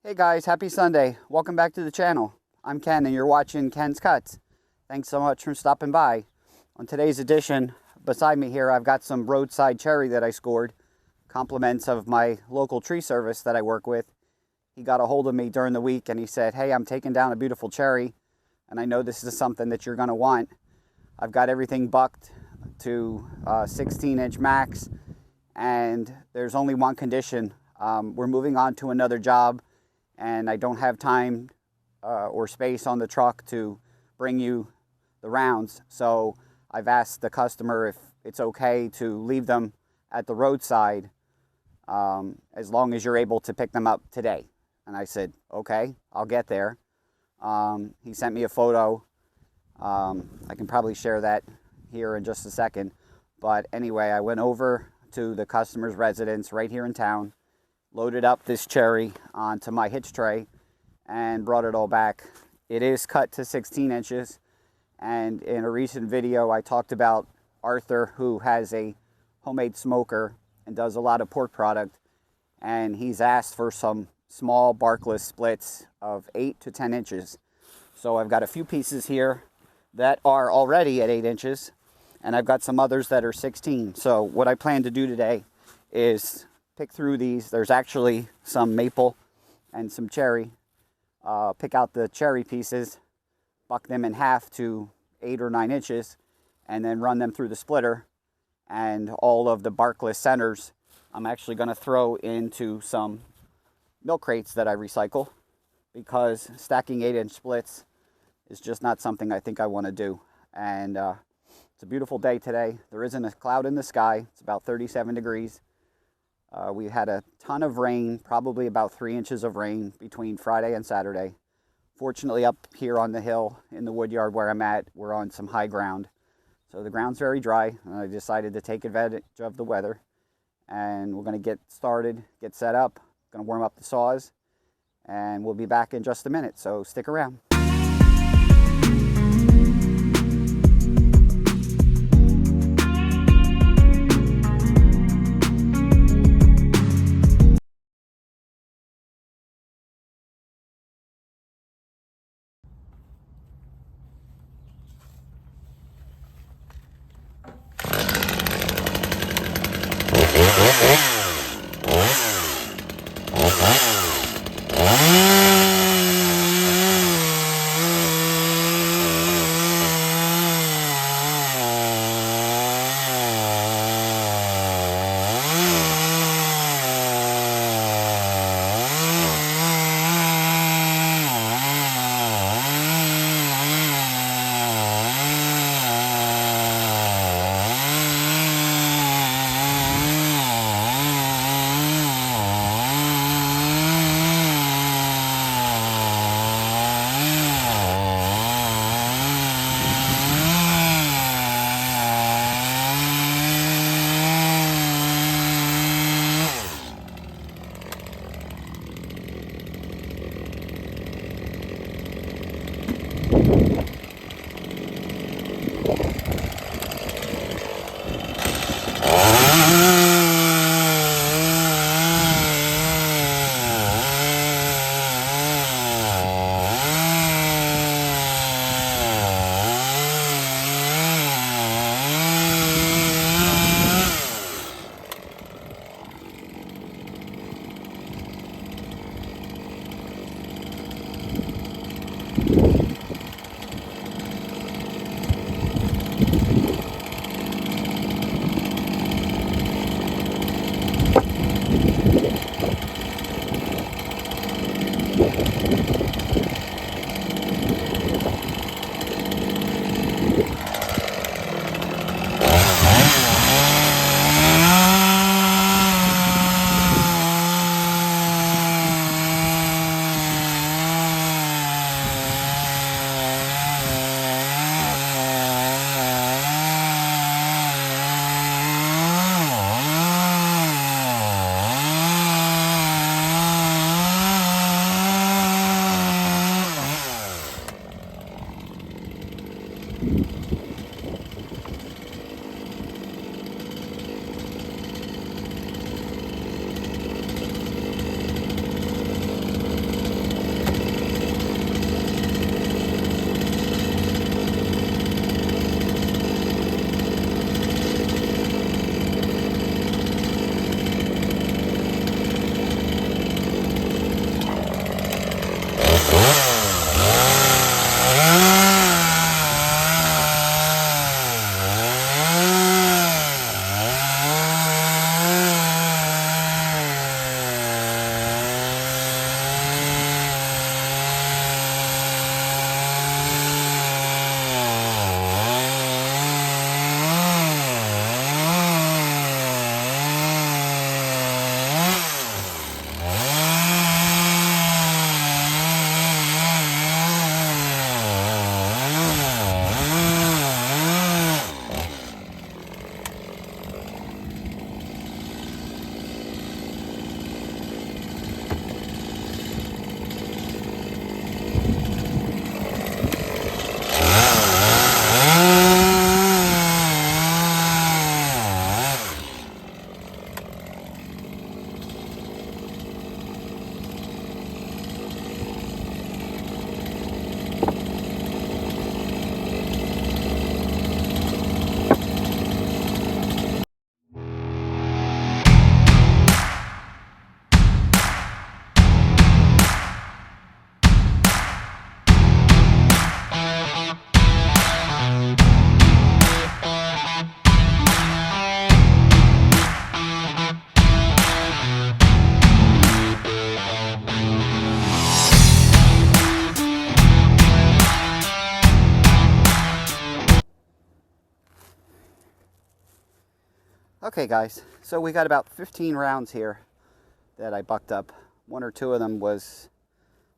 Hey guys, happy Sunday. Welcome back to the channel. I'm Ken and you're watching Ken's Cuts. Thanks so much for stopping by. On today's edition, beside me here, I've got some roadside cherry that I scored. Compliments of my local tree service that I work with. He got a hold of me during the week and he said, hey, I'm taking down a beautiful cherry and I know this is something that you're going to want. I've got everything bucked to 16-inch max and there's only one condition. We're moving on to another job and I don't have time or space on the truck to bring you the rounds. So I've asked the customer if it's okay to leave them at the roadside as long as you're able to pick them up today. And I said, okay, I'll get there. He sent me a photo. I can probably share that here in just a second. But anyway, I went over to the customer's residence right here in town, loaded up this cherry onto my hitch tray and brought it all back. It is cut to 16 inches. And in a recent video, I talked about Arthur, who has a homemade smoker and does a lot of pork product. And he's asked for some small barkless splits of 8 to 10 inches. So I've got a few pieces here that are already at 8 inches. And I've got some others that are 16. So what I plan to do today is pick through these. There's actually some maple and some cherry. Pick out the cherry pieces, buck them in half to 8 or 9 inches, and then run them through the splitter. And all of the barkless centers, I'm actually going to throw into some milk crates that I recycle, because stacking 8-inch splits is just not something I think I want to do. And it's a beautiful day today. There isn't a cloud in the sky. It's about 37 degrees. We had a ton of rain, probably about 3 inches of rain between Friday and Saturday. Fortunately, up here on the hill in the wood yard where I'm at, we're on some high ground. So the ground's very dry, and I decided to take advantage of the weather. And we're going to get started, get set up, going to warm up the saws, and we'll be back in just a minute, so stick around. Okay guys, so we got about 15 rounds here that I bucked up. 1 or 2 of them was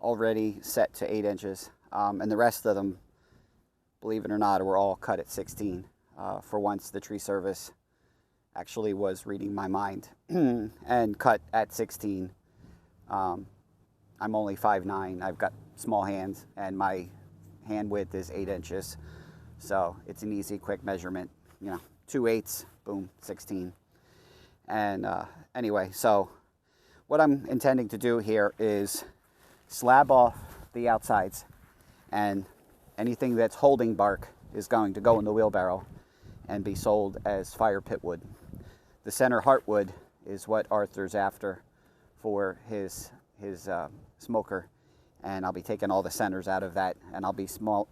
already set to 8 inches, and the rest of them, believe it or not, were all cut at 16. For once, the tree service actually was reading my mind and cut at 16. I'm only 5'9". I've got small hands, and my hand width is 8 inches, so it's an easy, quick measurement. 2/8, boom, 16. And anyway, so what I'm intending to do here is slab off the outsides, and anything that's holding bark is going to go in the wheelbarrow and be sold as fire pit wood. The center heartwood is what Arthur's after for his smoker, and I'll be taking all the centers out of that, and I'll be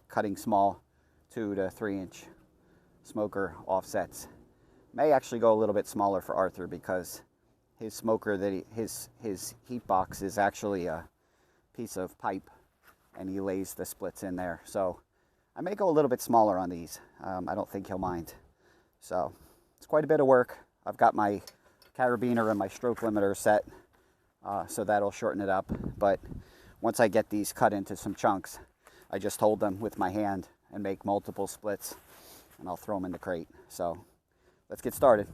cutting small 2 to 3 inch smoker offsets. May actually go a little bit smaller for Arthur because his smoker his heat box is actually a piece of pipe, and he lays the splits in there. So I may go a little bit smaller on these. I don't think he'll mind. So it's quite a bit of work. I've got my carabiner and my stroke limiter set, so that'll shorten it up. But once I get these cut into some chunks, I just hold them with my hand and make multiple splits, and I'll throw them in the crate. So let's get started.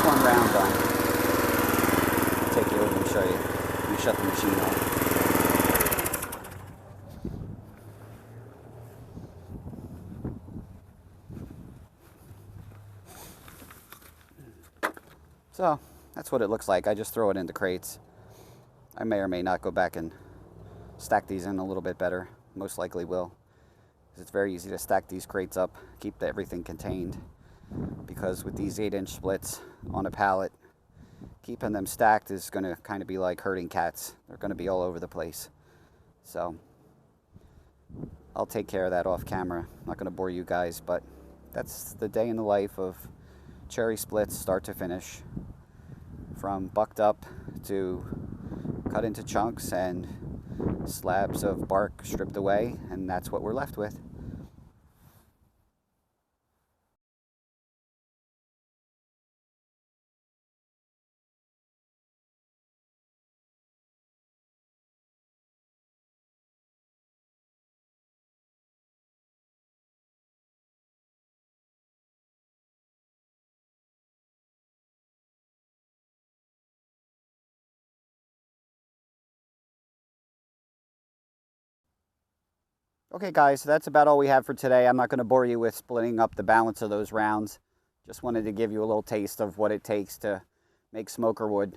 That's one round done. I'll take you over and show you. Let me shut the machine off. So that's what it looks like. I just throw it into crates. I may or may not go back and stack these in a little bit better. Most likely will. It's very easy to stack these crates up, keep everything contained. Because with these 8-inch splits on a pallet, keeping them stacked is going to kind of be like herding cats. They're going to be all over the place. So I'll take care of that off camera. I'm not going to bore you guys, but that's the day in the life of cherry splits, start to finish. From bucked up to cut into chunks and slabs of bark stripped away, and that's what we're left with. Okay guys, so that's about all we have for today. I'm not going to bore you with splitting up the balance of those rounds. Just wanted to give you a little taste of what it takes to make smoker wood,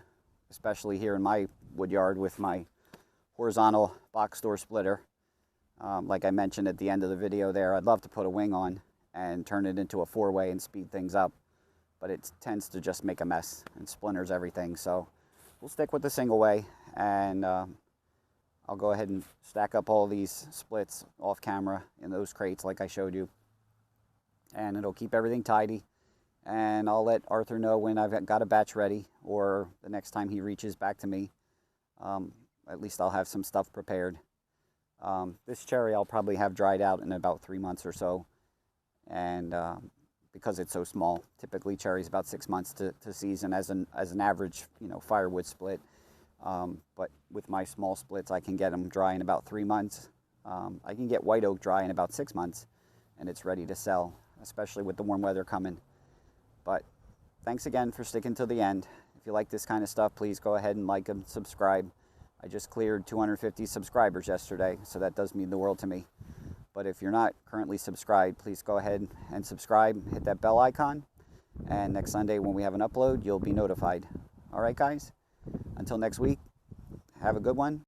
especially here in my wood yard with my horizontal box door splitter. Like I mentioned at the end of the video there, I'd love to put a wing on and turn it into a 4-way and speed things up, but it tends to just make a mess and splinters everything. So we'll stick with the single way, and I'll go ahead and stack up all these splits off camera in those crates like I showed you. And it'll keep everything tidy. And I'll let Arthur know when I've got a batch ready, or the next time he reaches back to me. At least I'll have some stuff prepared. This cherry I'll probably have dried out in about 3 months or so. And because it's so small, typically cherry's about 6 months to season as an average, firewood split. But with my small splits, I can get them dry in about 3 months. I can get white oak dry in about 6 months, and it's ready to sell, especially with the warm weather coming. But thanks again for sticking to the end. If you like this kind of stuff, please go ahead and like and subscribe. I just cleared 250 subscribers yesterday, so that does mean the world to me. But if you're not currently subscribed, please go ahead and subscribe, hit that bell icon, and next Sunday when we have an upload, you'll be notified. All right, guys? Until next week, have a good one.